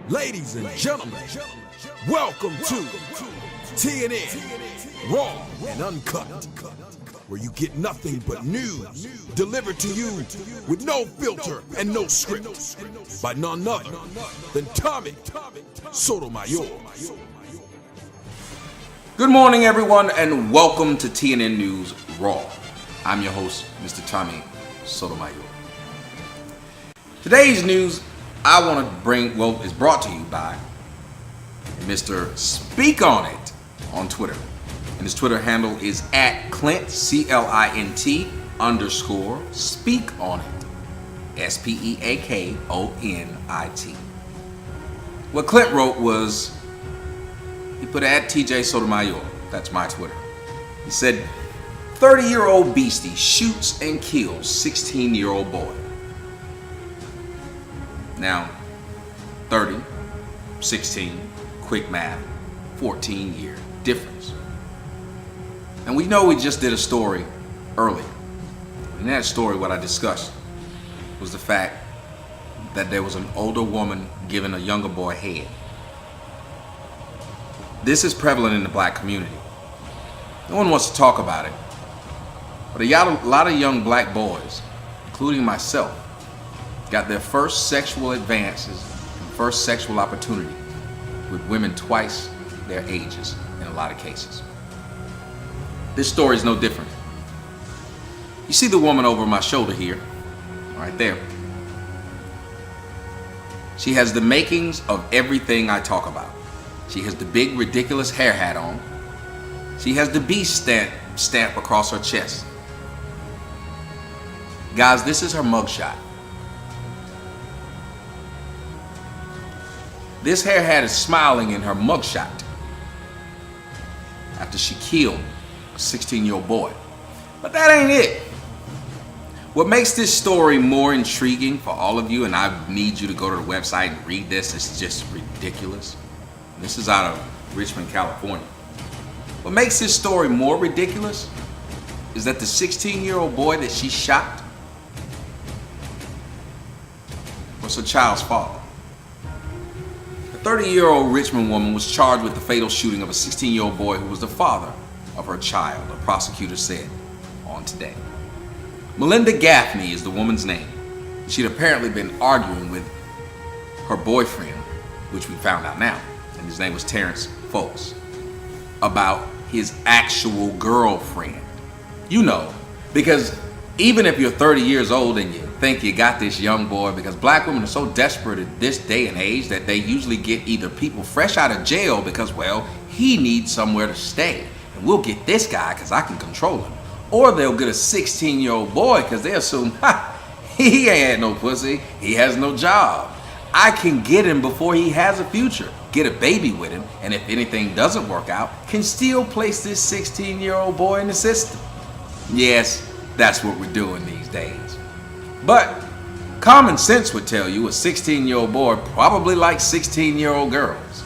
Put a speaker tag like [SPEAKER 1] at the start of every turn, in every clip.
[SPEAKER 1] Ladies and gentlemen, welcome to TNN Raw and Uncut, where you get nothing but news delivered to you with no filter and no script by none other than Tommy Sotomayor.
[SPEAKER 2] Good morning, everyone, and welcome to TNN News Raw. I'm your host, Mr. Tommy Sotomayor. Today's news I want to bring, is brought to you by Mr. Speak On It on Twitter. And his Twitter handle is @Clint, CLINT _ Speak On It, SPEAKONIT. What Clint wrote was, he put @TJ Sotomayor, that's my Twitter. He said, 30-year-old Beastie shoots and kills 16-year-old boy. Now, 30, 16, quick math, 14-year difference. And we know we just did a story earlier. In that story, what I discussed was the fact that there was an older woman giving a younger boy head. This is prevalent in the black community. No one wants to talk about it. But a lot of young black boys, including myself, got their first sexual advances and first sexual opportunity with women twice their ages in a lot of cases. This story is no different. You see the woman over my shoulder here, right there. She has the makings of everything I talk about. She has the big, ridiculous hair hat on. She has the Beastie stamp across her chest. Guys, this is her mugshot. This hair hat is smiling in her mugshot after she killed a 16-year-old boy. But that ain't it. What makes this story more intriguing for all of you, and I need you to go to the website and read this, it's just ridiculous. This is out of Richmond, California. What makes this story more ridiculous is that the 16-year-old boy that she shot was her child's father. The 30-year-old Richmond woman was charged with the fatal shooting of a 16-year-old boy who was the father of her child, a prosecutor said on Today. Melinda Gaffney is the woman's name. She'd apparently been arguing with her boyfriend, which we found out now, and his name was Terrence Folks, about his actual girlfriend. You know, because even if you're 30 years old and you think you got this young boy, because black women are so desperate at this day and age that they usually get either people fresh out of jail because, well, he needs somewhere to stay, and we'll get this guy because I can control him. Or they'll get a 16-year-old boy because they assume, he ain't had no pussy, he has no job. I can get him before he has a future, get a baby with him, and if anything doesn't work out, can still place this 16-year-old boy in the system. Yes, that's what we're doing these days. But common sense would tell you a 16-year-old boy probably likes 16-year-old girls.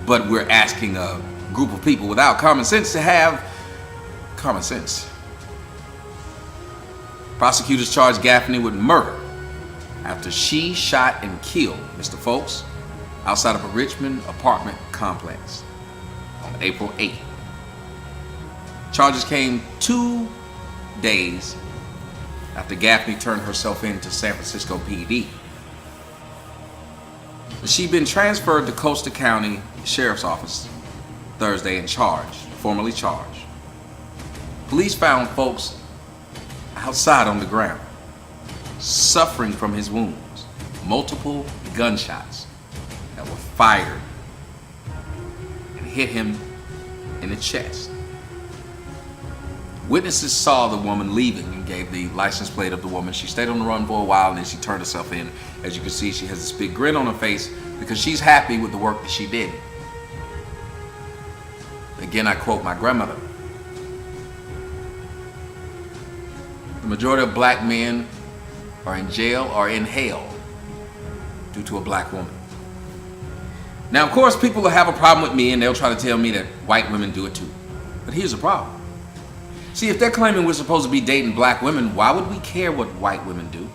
[SPEAKER 2] But we're asking a group of people without common sense to have common sense. Prosecutors charged Gaffney with murder after she shot and killed Mr. Folks outside of a Richmond apartment complex on April 8th. Charges came 2 days after Gaffney turned herself in to San Francisco PD. She'd been transferred to Costa County Sheriff's Office Thursday and formally charged. Police found Folks outside on the ground, suffering from his wounds, multiple gunshots that were fired and hit him in the chest. Witnesses saw the woman leaving and gave the license plate of the woman. She stayed on the run for a while and then she turned herself in. As you can see, she has this big grin on her face because she's happy with the work that she did. Again, I quote my grandmother. The majority of black men are in jail or in hell due to a black woman. Now, of course, people will have a problem with me and they'll try to tell me that white women do it too. But here's the problem. See, if they're claiming we're supposed to be dating black women, why would we care what white women do?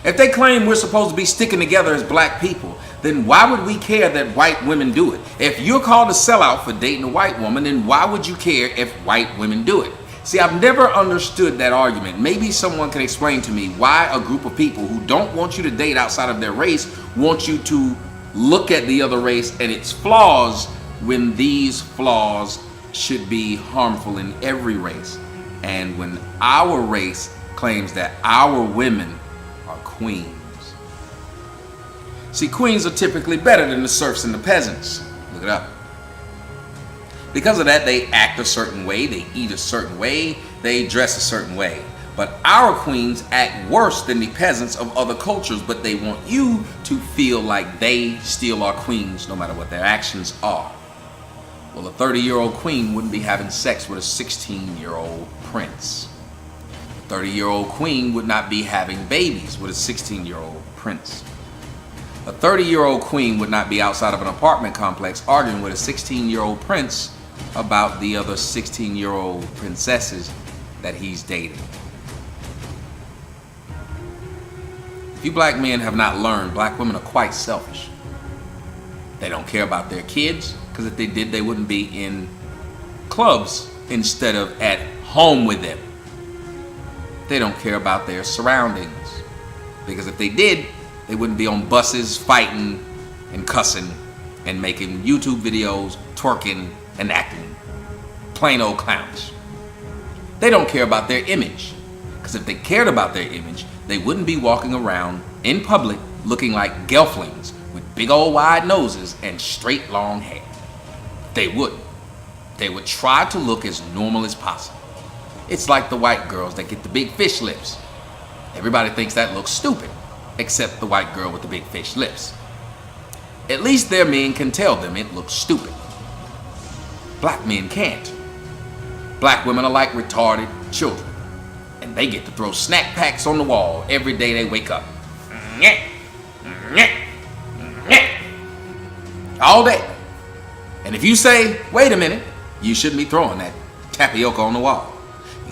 [SPEAKER 2] If they claim we're supposed to be sticking together as black people, then why would we care that white women do it? If you're called a sellout for dating a white woman, then why would you care if white women do it? See, I've never understood that argument. Maybe someone can explain to me why a group of people who don't want you to date outside of their race want you to look at the other race and its flaws when these flaws should be harmful in every race. And when our race claims that our women are queens. See, queens are typically better than the serfs and the peasants. Look it up. Because of that, they act a certain way, they eat a certain way, they dress a certain way. But our queens act worse than the peasants of other cultures, but they want you to feel like they still are queens no matter what their actions are. Well, a 30-year-old queen wouldn't be having sex with a 16-year-old prince. A 30-year-old queen would not be having babies with a 16-year-old prince. A 30-year-old queen would not be outside of an apartment complex arguing with a 16-year-old prince about the other 16-year-old princesses that he's dating. If you black men have not learned, black women are quite selfish. They don't care about their kids, because if they did, they wouldn't be in clubs instead of at home with them. They don't care about their surroundings, because if they did, they wouldn't be on buses fighting and cussing and making YouTube videos, twerking and acting plain old clowns. They don't care about their image, because if they cared about their image, they wouldn't be walking around in public looking like gelflings with big old wide noses and straight long hair. They wouldn't. They would try to look as normal as possible. It's like the white girls that get the big fish lips. Everybody thinks that looks stupid, except the white girl with the big fish lips. At least their men can tell them it looks stupid. Black men can't. Black women are like retarded children, and they get to throw snack packs on the wall every day they wake up. All day. And if you say, wait a minute, you shouldn't be throwing that tapioca on the wall,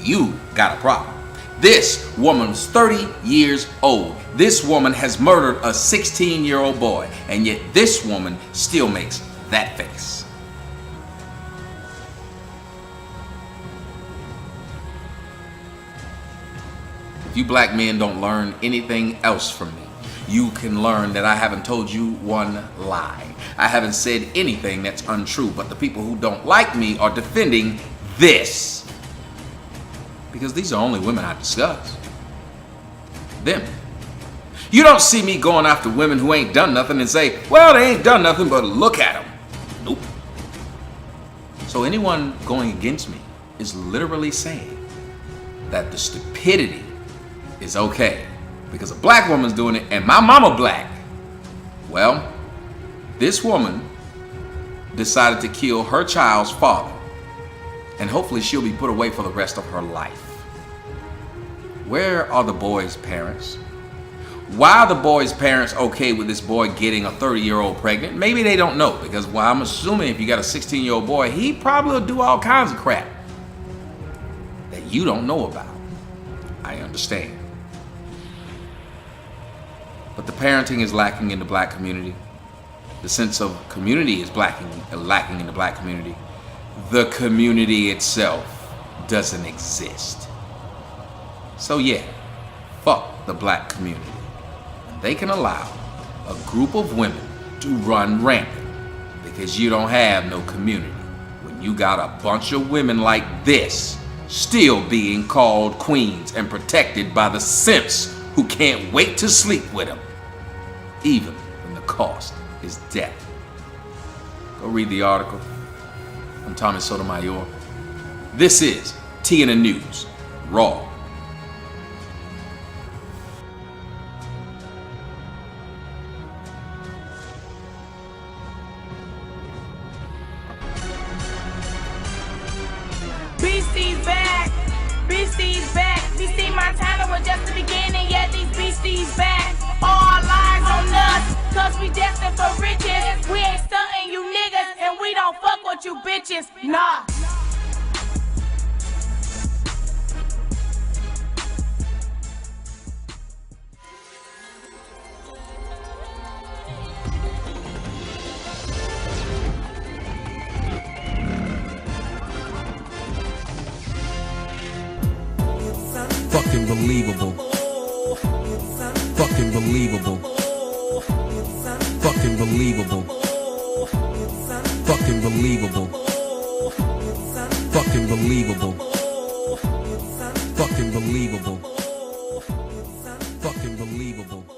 [SPEAKER 2] you got a problem. This woman was 30 years old. This woman has murdered a 16-year-old boy, and yet this woman still makes that face. If you black men don't learn anything else from me, you can learn that I haven't told you one lie. I haven't said anything that's untrue, but the people who don't like me are defending this. Because these are only women I discuss. Them. You don't see me going after women who ain't done nothing and say, well, they ain't done nothing, but look at them. Nope. So anyone going against me is literally saying that the stupidity is okay because a black woman's doing it and my mama black. Well, this woman decided to kill her child's father, and hopefully she'll be put away for the rest of her life. Where are the boy's parents? Why are the boy's parents okay with this boy getting a 30-year-old pregnant? Maybe they don't know, because well, I'm assuming if you got a 16-year-old boy, he probably will do all kinds of crap that you don't know about. I understand. But the parenting is lacking in the black community. The sense of community is lacking in the black community. The community itself doesn't exist. So yeah, fuck the black community. They can allow a group of women to run rampant because you don't have no community when you got a bunch of women like this still being called queens and protected by the simps who can't wait to sleep with them, even when the cost is death. Go read the article. I'm Tommy Sotomayor. This is T in the News, Raw.
[SPEAKER 3] Beastie's back. Beastie's back. Beastie Montana was just the beginning. Yeah, these Beasties back. All lies on us, cause we destined for riches. We ain't stunting you niggas, and we don't fuck with you bitches. Nah.
[SPEAKER 1] Fucking believable. Fucking believable. Fucking believable. Fucking believable. Fucking believable. Fucking believable. Fucking believable.